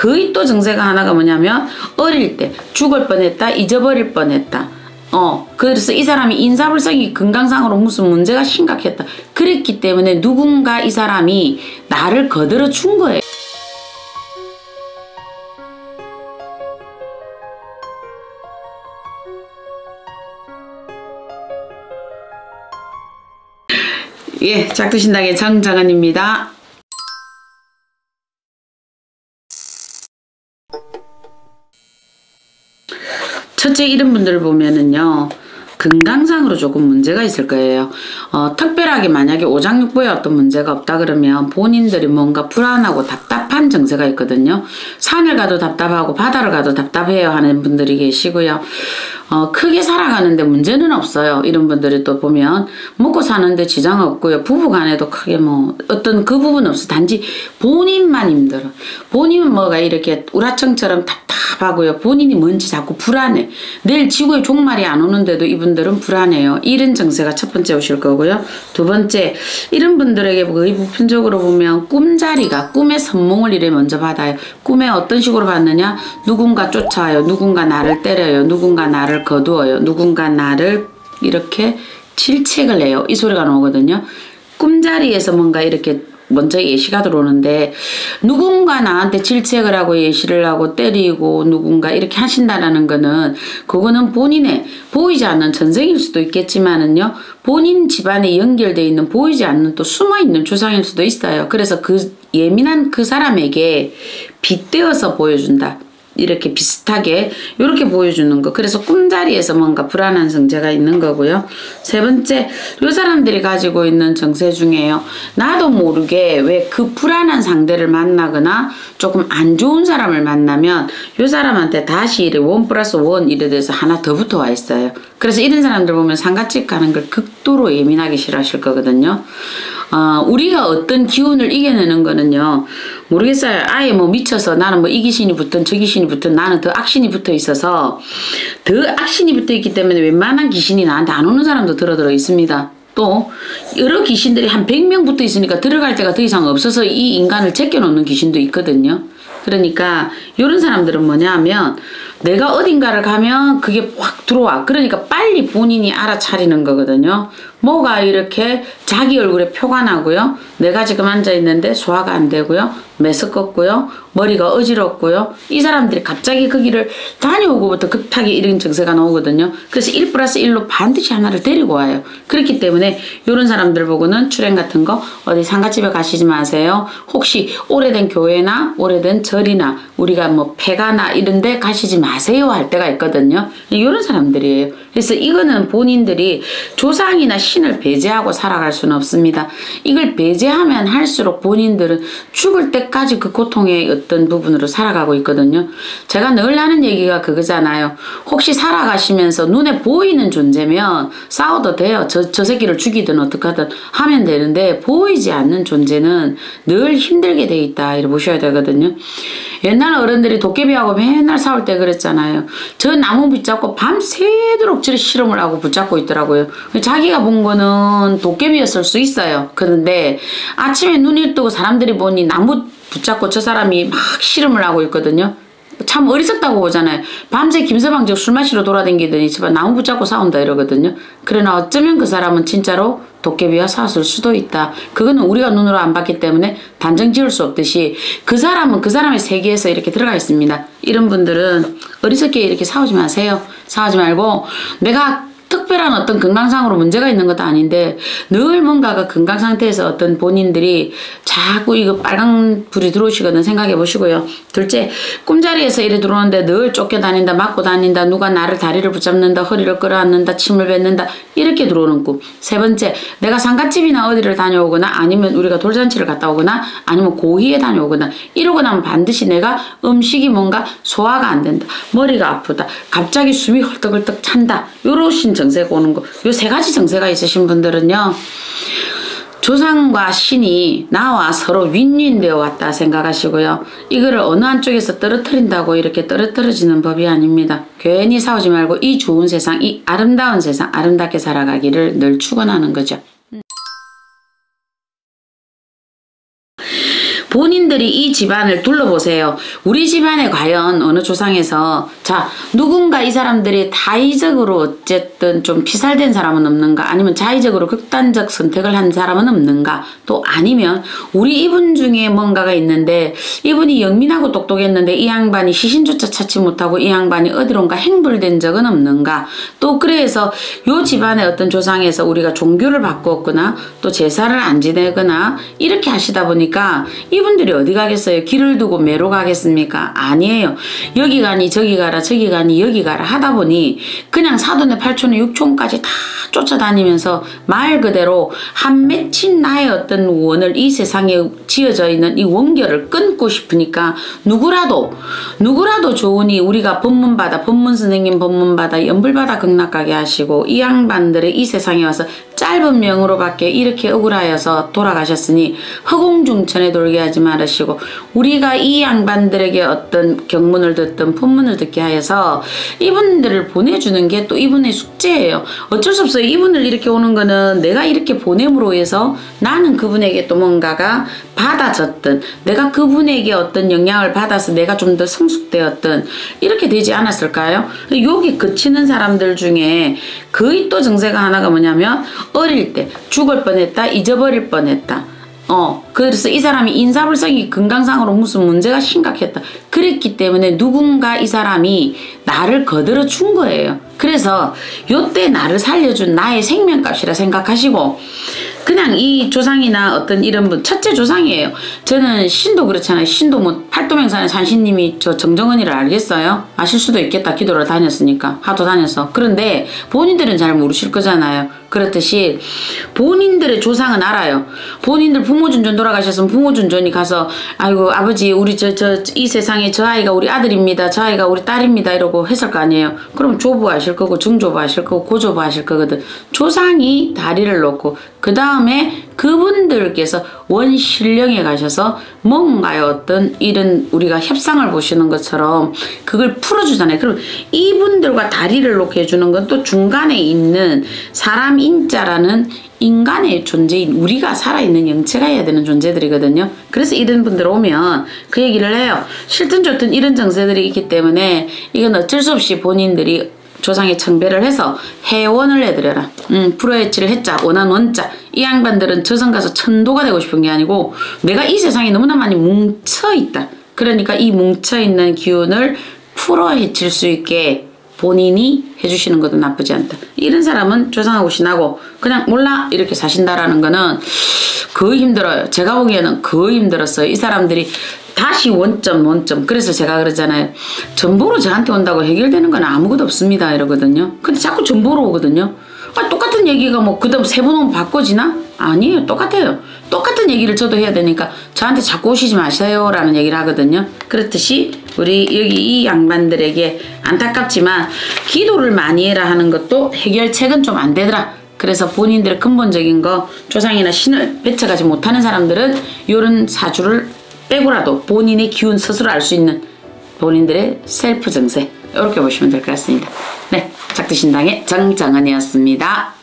거의 또 정세가 하나가 뭐냐면 어릴 때 죽을 뻔했다, 잊어버릴 뻔했다. 그래서 이 사람이 인사불성이 건강상으로 무슨 문제가 심각했다. 그랬기 때문에 누군가 이 사람이 나를 거들어 준 거예요. 예, 작두신당의 정정은입니다. 첫째, 이런 분들 보면은요, 건강상으로 조금 문제가 있을 거예요. 특별하게 만약에 오장육부에 어떤 문제가 없다 그러면 본인들이 뭔가 불안하고 답답한 정세가 있거든요. 산을 가도 답답하고 바다를 가도 답답해요 하는 분들이 계시고요. 크게 살아가는데 문제는 없어요. 이런 분들이 또 보면 먹고 사는데 지장 없고요. 부부간에도 크게 뭐 어떤 그 부분 없어. 단지 본인만 힘들어. 본인은 뭐가 이렇게 우라청처럼 답답하고요. 본인이 뭔지 자꾸 불안해. 내일 지구에 종말이 안 오는데도 이분들은 불안해요. 이런 정세가 첫 번째 오실 거고요. 두 번째, 이런 분들에게 거의 보편적으로 보면 꿈자리가, 꿈의 선몽을 이래 먼저 받아요. 꿈에 어떤 식으로 받느냐? 누군가 쫓아와요. 누군가 나를 때려요. 누군가 나를 거두어요. 누군가 나를 이렇게 질책을 해요. 이 소리가 나오거든요. 꿈자리에서 뭔가 이렇게 먼저 예시가 들어오는데, 누군가 나한테 질책을 하고 예시를 하고 때리고 누군가 이렇게 하신다라는 거는, 그거는 본인의 보이지 않는 전생일 수도 있겠지만은요, 본인 집안에 연결되어 있는 보이지 않는 또 숨어있는 조상일 수도 있어요. 그래서 그 예민한 그 사람에게 빗대어서 보여준다. 이렇게 비슷하게 이렇게 보여주는 거. 그래서 꿈자리에서 뭔가 불안한 정제가 있는 거고요. 세 번째, 요 사람들이 가지고 있는 정세 중에요, 나도 모르게 왜 그 불안한 상대를 만나거나 조금 안 좋은 사람을 만나면 요 사람한테 다시 이래 1+1 이래 돼서 하나 더 붙어 와 있어요. 그래서 이런 사람들 보면 상가집 가는 걸 극도로 예민하게 싫어하실 거거든요. 우리가 어떤 기운을 이겨내는 거는요, 모르겠어요. 아예 뭐 미쳐서 나는 뭐 이 귀신이 붙든 저 귀신이 붙든 나는 더 악신이 붙어 있어서, 더 악신이 붙어 있기 때문에 웬만한 귀신이 나한테 안 오는 사람도 들어 있습니다. 또 여러 귀신들이 한 100명 붙어 있으니까 들어갈 데가 더 이상 없어서 이 인간을 제껴놓는 귀신도 있거든요. 그러니까 이런 사람들은 뭐냐 하면, 내가 어딘가를 가면 그게 확 들어와. 그러니까 빨리 본인이 알아차리는 거거든요. 뭐가 이렇게 자기 얼굴에 표가 나고요. 내가 지금 앉아있는데 소화가 안 되고요. 메스껍고요. 머리가 어지럽고요. 이 사람들이 갑자기 거기를 다녀오고부터 급하게 이런 증세가 나오거든요. 그래서 1+1로 반드시 하나를 데리고 와요. 그렇기 때문에 이런 사람들 보고는 출행 같은 거 어디 상가집에 가시지 마세요. 혹시 오래된 교회나 오래된 절이나 우리가 뭐 폐가나 이런 데 가시지 마세요 할 때가 있거든요. 이런 사람들이에요. 그래서 이거는 본인들이 조상이나 신을 배제하고 살아갈 수는 없습니다. 이걸 배제하면 할수록 본인들은 죽을 때까지 그 고통의 어떤 부분으로 살아가고 있거든요. 제가 늘 하는 얘기가 그거잖아요. 혹시 살아가시면서 눈에 보이는 존재면 싸워도 돼요. 저 새끼를 죽이든 어떡하든 하면 되는데, 보이지 않는 존재는 늘 힘들게 돼 있다 이렇게 보셔야 되거든요. 옛날 어른들이 도깨비하고 맨날 싸울 때 그랬잖아요. 저 나무 붙잡고 밤새도록 저리 실험을 하고 붙잡고 있더라고요. 자기가 본 거는 도깨비였을 수 있어요. 그런데 아침에 눈을 뜨고 사람들이 보니 나무 붙잡고 저 사람이 막 실험을 하고 있거든요. 참 어리석다고 보잖아요. 밤새 김서방 저 술 마시러 돌아다니더니 집안 나무 붙잡고 싸운다 이러거든요. 그러나 어쩌면 그 사람은 진짜로 도깨비와 싸웠을 수도 있다. 그거는 우리가 눈으로 안 봤기 때문에 단정 지을 수 없듯이, 그 사람은 그 사람의 세계에서 이렇게 들어가 있습니다. 이런 분들은 어리석게 이렇게 싸우지 마세요. 싸우지 말고, 내가 특별한 어떤 건강상으로 문제가 있는 것도 아닌데 늘 뭔가가 건강 상태에서 어떤 본인들이 자꾸 이거 빨간 불이 들어오시거든 생각해 보시고요. 둘째, 꿈자리에서 이래 들어오는데 늘 쫓겨다닌다, 맞고 다닌다, 누가 나를 다리를 붙잡는다, 허리를 끌어안는다, 침을 뱉는다, 이렇게 들어오는 꿈. 세 번째, 내가 상갓집이나 어디를 다녀오거나 아니면 우리가 돌잔치를 갔다 오거나 아니면 고희에 다녀오거나 이러고 나면 반드시 내가 음식이 뭔가 소화가 안 된다, 머리가 아프다, 갑자기 숨이 헐떡헐떡 찬다, 요러신 정세가 오는 거. 요 세 가지 정세가 있으신 분들은요, 조상과 신이 나와 서로 윈윈되어 왔다 생각하시고요. 이거를 어느 한쪽에서 떨어뜨린다고 이렇게 떨어뜨려지는 법이 아닙니다. 괜히 싸우지 말고 이 좋은 세상, 이 아름다운 세상 아름답게 살아가기를 늘 축원하는 거죠. 본인들이 이 집안을 둘러보세요. 우리 집안에 과연 어느 조상에서 자 누군가 이 사람들이 다의적으로 어쨌든 좀 피살된 사람은 없는가, 아니면 자의적으로 극단적 선택을 한 사람은 없는가, 또 아니면 우리 이분 중에 뭔가가 있는데 이분이 영민하고 똑똑했는데 이 양반이 시신조차 찾지 못하고 이 양반이 어디론가 행불된 적은 없는가, 또 그래서 요 집안의 어떤 조상에서 우리가 종교를 바꾸었거나 또 제사를 안 지내거나 이렇게 하시다 보니까 이분들이 어디 가겠어요? 길을 두고 매로 가겠습니까? 아니에요. 여기 가니 저기 가라 저기 가니 여기 가라 하다 보니 그냥 사돈의 팔촌의 육촌까지 다 쫓아다니면서 말 그대로 한 맺힌 나의 어떤 원을 이 세상에 지어져 있는 이 원결을 끊고 싶으니까 누구라도 좋으니 우리가 법문받아 법문선생님 법문받아 연불받아 극락가게 하시고 이 양반들의 이 세상에 와서 짧은 명으로밖에 이렇게 억울하여서 돌아가셨으니 허공중천에 돌게 하지 말으시고 우리가 이 양반들에게 어떤 경문을 듣든 법문을 듣게 하여서 이분들을 보내주는 게 또 이분의 숙제예요. 어쩔 수 없어요. 이분을 이렇게 오는 거는 내가 이렇게 보냄으로 해서 나는 그분에게 또 뭔가가 받아졌든 내가 그분에게 어떤 영향을 받아서 내가 좀 더 성숙되었든 이렇게 되지 않았을까요? 여기 그치는 사람들 중에 거의 또 정세가 하나가 뭐냐면 어릴 때 죽을 뻔했다, 잊어버릴 뻔했다. 그래서 이 사람이 인사불성이 건강상으로 무슨 문제가 심각했다. 그랬기 때문에 누군가 이 사람이 나를 거들어 준 거예요. 그래서 요때 나를 살려준 나의 생명값이라 생각하시고 그냥 이 조상이나 어떤 이런 분, 첫째 조상이에요. 저는 신도 그렇잖아요. 신도 뭐 팔도명산의 산신님이 저 정정은이를 알겠어요? 아실 수도 있겠다. 기도를 다녔으니까. 하도 다녀서. 그런데 본인들은 잘 모르실 거잖아요. 그렇듯이 본인들의 조상은 알아요. 본인들 부모준전 돌아가셨으면 부모준전이 가서 아이고 아버지 우리 이 세상에 저 아이가 우리 아들입니다. 저 아이가 우리 딸입니다. 이러고 했을 거 아니에요. 그럼 조부 하실 거고 중조부 하실 거고 고조부 하실 거거든. 조상이 다리를 놓고 그 다음에 그분들께서 원신령에 가셔서 뭔가요 어떤 이런 우리가 협상을 보시는 것처럼 그걸 풀어주잖아요. 그럼 이분들과 다리를 놓게 해주는 건 또 중간에 있는 사람 인자라는 인간의 존재인 우리가 살아있는 영체가 해야 되는 존재들이거든요. 그래서 이런 분들 오면 그 얘기를 해요. 싫든 좋든 이런 정세들이 있기 때문에 이건 어쩔 수 없이 본인들이 조상에 청배를 해서 해원을 해드려라. 풀어헤치를 했자 원한 원자. 이 양반들은 저승 가서 천도가 되고 싶은 게 아니고 내가 이 세상에 너무나 많이 뭉쳐있다. 그러니까 이 뭉쳐있는 기운을 풀어헤칠 수 있게 본인이 해주시는 것도 나쁘지 않다. 이런 사람은 조상하고 신하고 그냥 몰라 이렇게 사신다라는 거는 거의 힘들어요. 제가 보기에는 거의 힘들었어요. 이 사람들이 다시 원점 그래서 제가 그러잖아요. 전보로 저한테 온다고 해결되는 건 아무것도 없습니다 이러거든요. 근데 자꾸 전보로 오거든요. 똑같은 얘기가 뭐 그 다음 세 번 오면 바꿔지나? 아니에요. 똑같아요. 똑같은 얘기를 저도 해야 되니까 저한테 자꾸 오시지 마세요 라는 얘기를 하거든요. 그렇듯이 우리 여기 이 양반들에게 안타깝지만 기도를 많이 해라 하는 것도 해결책은 좀 안 되더라. 그래서 본인들의 근본적인 거 조상이나 신을 배척하지 못하는 사람들은 이런 사주를 빼고라도 본인의 기운 스스로 알 수 있는 본인들의 셀프 정세 이렇게 보시면 될 것 같습니다. 네, 작두신당의 정정은이었습니다.